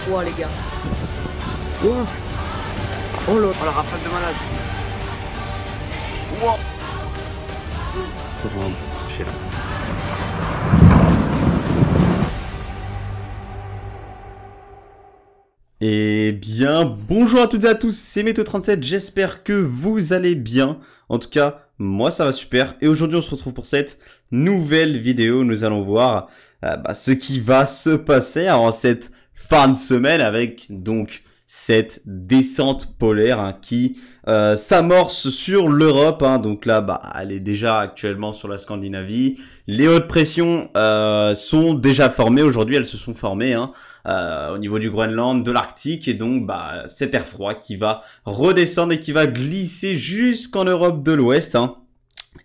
froid, les gars. Oh, Oh l'autre. oh la rafale de malade. Wow. Comment toucher là. Eh bien, bonjour à toutes et à tous, c'est Météo37, j'espère que vous allez bien. En tout cas, moi ça va super. Et aujourd'hui on se retrouve pour cette nouvelle vidéo. Nous allons voir ce qui va se passer en cette fin de semaine avec donc cette descente polaire qui s'amorce sur l'Europe. Donc là, elle est déjà actuellement sur la Scandinavie. Les hautes pressions sont déjà formées. Aujourd'hui, elles se sont formées au niveau du Groenland, de l'Arctique. Et donc, cet air froid qui va redescendre et qui va glisser jusqu'en Europe de l'Ouest.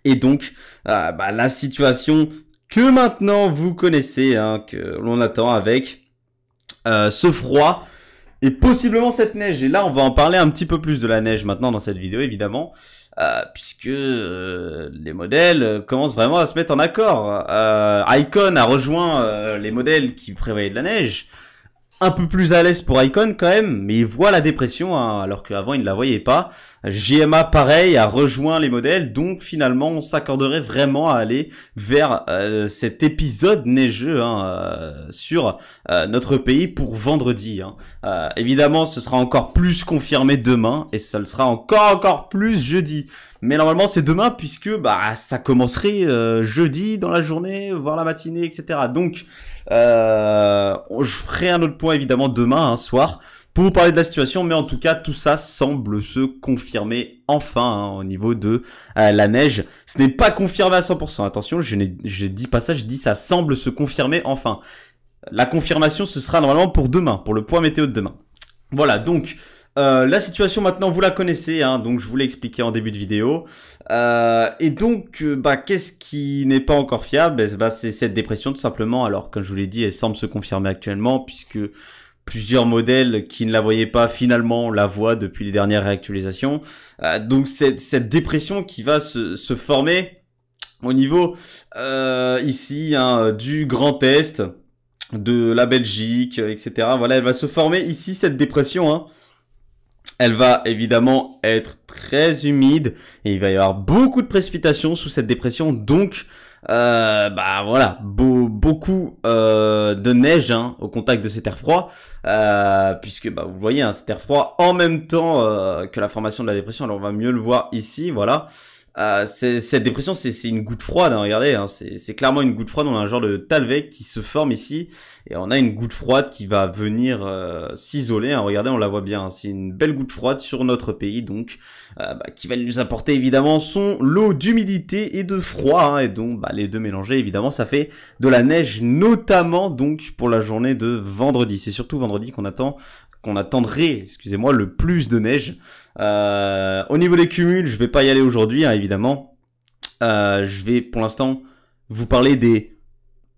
Et donc, la situation que maintenant vous connaissez, que l'on attend avec ce froid. Et possiblement cette neige. Et là, on va en parler un petit peu plus de la neige maintenant dans cette vidéo, évidemment. Puisque les modèles commencent vraiment à se mettre en accord. Icon a rejoint les modèles qui prévoyaient de la neige. Un peu plus à l'aise pour Icon quand même, mais il voit la dépression, alors qu'avant il ne la voyait pas. GMA pareil a rejoint les modèles, donc finalement on s'accorderait vraiment à aller vers cet épisode neigeux sur notre pays pour vendredi. Évidemment ce sera encore plus confirmé demain et ça le sera encore plus jeudi. Mais normalement c'est demain puisque ça commencerait jeudi dans la journée, voire la matinée, etc. Donc je ferai un autre point évidemment demain soir pour vous parler de la situation, mais en tout cas tout ça semble se confirmer enfin au niveau de la neige. Ce n'est pas confirmé à 100%, attention, je dis pas ça, je dis ça semble se confirmer enfin. La confirmation ce sera normalement pour demain, pour le point météo de demain. Voilà, donc la situation maintenant vous la connaissez, donc je vous l'ai expliqué en début de vidéo. Et donc qu'est-ce qui n'est pas encore fiable? C'est cette dépression tout simplement. Alors comme je vous l'ai dit, elle semble se confirmer actuellement puisque plusieurs modèles qui ne la voyaient pas finalement la voient depuis les dernières réactualisations. Donc cette dépression qui va se former au niveau ici du Grand Est, de la Belgique, etc. Voilà, elle va se former ici cette dépression. Elle va évidemment être très humide et il va y avoir beaucoup de précipitations sous cette dépression. Donc, voilà, beaucoup de neige au contact de cet air froid. Puisque, vous voyez, cet air froid en même temps que la formation de la dépression. Alors, on va mieux le voir ici, voilà. Cette dépression, c'est une goutte froide, regardez, c'est clairement une goutte froide. On a un genre de Talweg qui se forme ici et on a une goutte froide qui va venir s'isoler. Regardez, on la voit bien, c'est une belle goutte froide sur notre pays, donc qui va nous apporter évidemment son lot d'humidité et de froid, et donc les deux mélangés, évidemment, ça fait de la neige, notamment donc pour la journée de vendredi. C'est surtout vendredi qu'on attendrait, excusez-moi, le plus de neige. Au niveau des cumuls, je vais pas y aller aujourd'hui, évidemment. Je vais pour l'instant vous parler des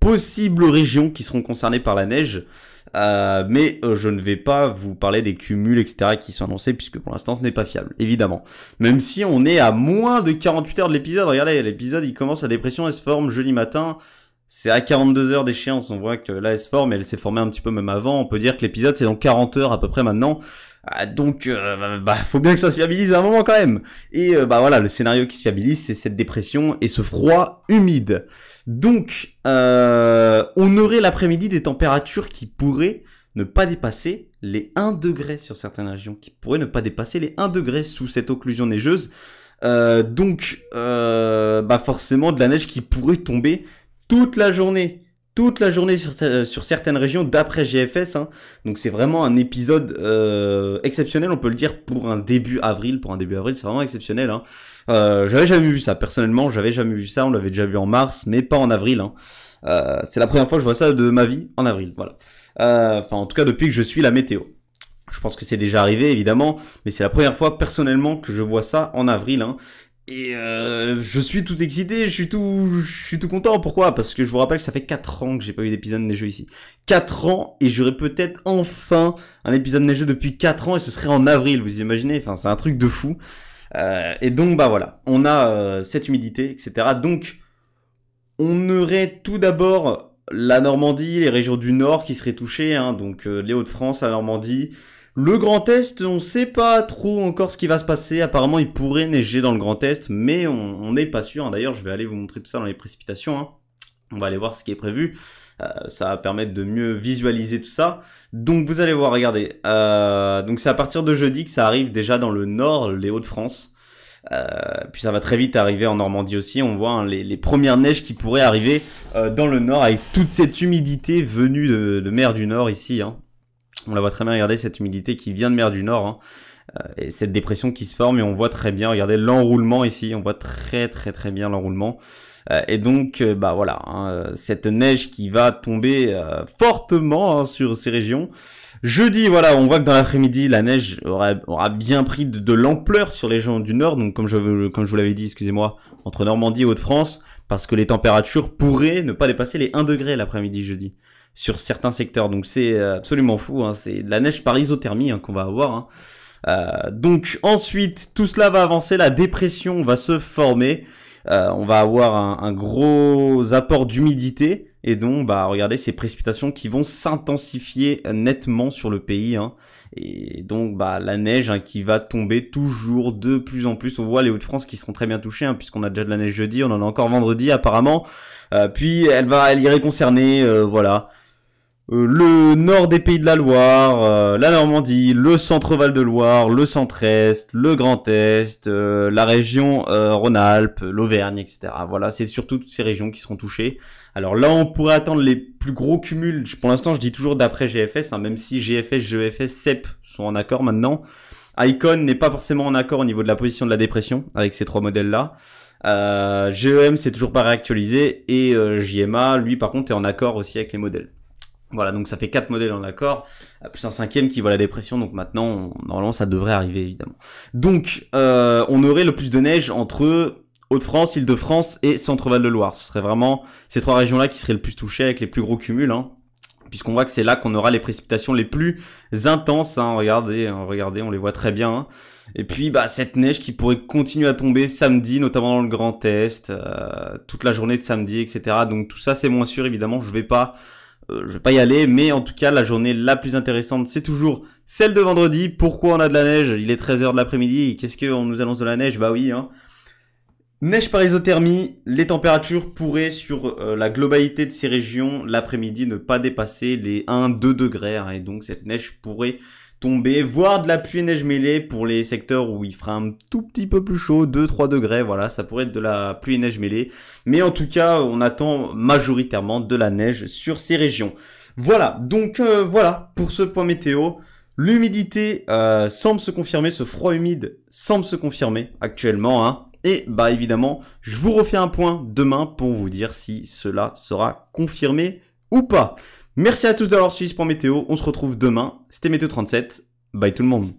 possibles régions qui seront concernées par la neige, mais je ne vais pas vous parler des cumuls, etc. qui sont annoncés, puisque pour l'instant ce n'est pas fiable, évidemment. Même si on est à moins de 48 heures de l'épisode, regardez, l'épisode il commence à dépression, elle se forme jeudi matin. C'est à 42 heures d'échéance, on voit que là elle se forme, elle s'est formée un petit peu même avant, on peut dire que l'épisode c'est dans 40 heures à peu près maintenant, donc faut bien que ça se fiabilise à un moment quand même. Et voilà, le scénario qui se fiabilise c'est cette dépression et ce froid humide. Donc on aurait l'après-midi des températures qui pourraient ne pas dépasser les 1 degré sur certaines régions, qui pourraient ne pas dépasser les 1 degré sous cette occlusion neigeuse. Donc forcément de la neige qui pourrait tomber toute la journée sur certaines régions d'après GFS. Donc c'est vraiment un épisode exceptionnel, on peut le dire, pour un début avril. Pour un début avril, c'est vraiment exceptionnel. J'avais jamais vu ça, personnellement, j'avais jamais vu ça. On l'avait déjà vu en mars, mais pas en avril. C'est la première fois que je vois ça de ma vie en avril, voilà. Enfin, en tout cas, depuis que je suis la météo. Je pense que c'est déjà arrivé, évidemment, mais c'est la première fois, personnellement, que je vois ça en avril. Et je suis tout excité, je suis tout content. Pourquoi? Parce que je vous rappelle que ça fait 4 ans que j'ai pas eu d'épisode neigeux ici. 4 ans, et j'aurais peut-être enfin un épisode neigeux depuis 4 ans, et ce serait en avril, vous imaginez? Enfin, c'est un truc de fou. Et donc, voilà, on a cette humidité, etc. Donc, on aurait tout d'abord la Normandie, les régions du Nord qui seraient touchées, hein, donc les Hauts-de-France, la Normandie. Le Grand Est, on sait pas trop encore ce qui va se passer. Apparemment, il pourrait neiger dans le Grand Est, mais on n'est pas sûr. D'ailleurs, je vais aller vous montrer tout ça dans les précipitations. Hein. On va aller voir ce qui est prévu. Ça va permettre de mieux visualiser tout ça. Donc, vous allez voir, regardez. Donc, c'est à partir de jeudi que ça arrive déjà dans le Nord, les Hauts-de-France. Puis ça va très vite arriver en Normandie aussi. On voit hein, les premières neiges qui pourraient arriver dans le Nord avec toute cette humidité venue de mer du Nord ici. Hein. On la voit très bien, regardez cette humidité qui vient de mer du Nord. Hein. Et cette dépression qui se forme et on voit très bien, regardez l'enroulement ici. On voit très bien l'enroulement. Et donc, bah voilà, hein, cette neige qui va tomber fortement hein, sur ces régions. Jeudi, voilà, on voit que dans l'après-midi, la neige aura bien pris de l'ampleur sur les régions du Nord. Donc, comme je vous l'avais dit, excusez-moi, entre Normandie et Hauts-de-France, parce que les températures pourraient ne pas dépasser les 1 degré l'après-midi jeudi sur certains secteurs. Donc, c'est absolument fou. Hein, c'est de la neige par isothermie hein, qu'on va avoir. Hein. Donc, ensuite, tout cela va avancer. La dépression va se former. On va avoir un gros apport d'humidité et donc bah regardez ces précipitations qui vont s'intensifier nettement sur le pays hein. Et donc bah la neige hein, qui va tomber toujours de plus en plus. On voit les Hauts-de-France qui seront très bien touchés hein, puisqu'on a déjà de la neige jeudi, on en a encore vendredi apparemment. Puis elle irait concerner voilà. Le nord des Pays de la Loire, la Normandie, le centre Val-de-Loire, le centre-est, le Grand Est, la région Rhône-Alpes, l'Auvergne, etc. Voilà, c'est surtout toutes ces régions qui seront touchées. Alors là, on pourrait attendre les plus gros cumuls. Pour l'instant, je dis toujours d'après GFS, hein, même si GFS, GEFS, CEP sont en accord maintenant. Icon n'est pas forcément en accord au niveau de la position de la dépression avec ces trois modèles-là. GEM, c'est toujours pas réactualisé. Et JMA, lui, par contre, est en accord aussi avec les modèles. Voilà, donc ça fait 4 modèles en accord, plus un 5e qui voit la dépression, donc maintenant, normalement, ça devrait arriver, évidemment. Donc, on aurait le plus de neige entre Hauts-de-France, Île-de-France et Centre-Val de Loire. Ce serait vraiment ces trois régions-là qui seraient le plus touchées avec les plus gros cumuls, hein, puisqu'on voit que c'est là qu'on aura les précipitations les plus intenses, hein, regardez, on les voit très bien. Hein. Et puis, bah, cette neige qui pourrait continuer à tomber samedi, notamment dans le Grand Est, toute la journée de samedi, etc. Donc, tout ça, c'est moins sûr, évidemment, je vais pas y aller, mais en tout cas, la journée la plus intéressante, c'est toujours celle de vendredi. Pourquoi on a de la neige? Il est 13 h de l'après-midi. Qu'est-ce qu'on nous annonce de la neige? Bah oui, hein. Neige par isothermie. Les températures pourraient, sur la globalité de ces régions, l'après-midi, ne pas dépasser les 1-2 degrés. Hein, et donc, cette neige pourrait tomber, voire de la pluie et neige mêlée pour les secteurs où il fera un tout petit peu plus chaud, 2-3 degrés, voilà, ça pourrait être de la pluie et neige mêlée, mais en tout cas, on attend majoritairement de la neige sur ces régions. Voilà, donc voilà pour ce point météo. L'humidité semble se confirmer, ce froid humide semble se confirmer actuellement, hein. Et bah évidemment, je vous refais un point demain pour vous dire si cela sera confirmé ou pas. Merci à tous d'avoir suivi ce point météo, on se retrouve demain, c'était Météo 37, bye tout le monde.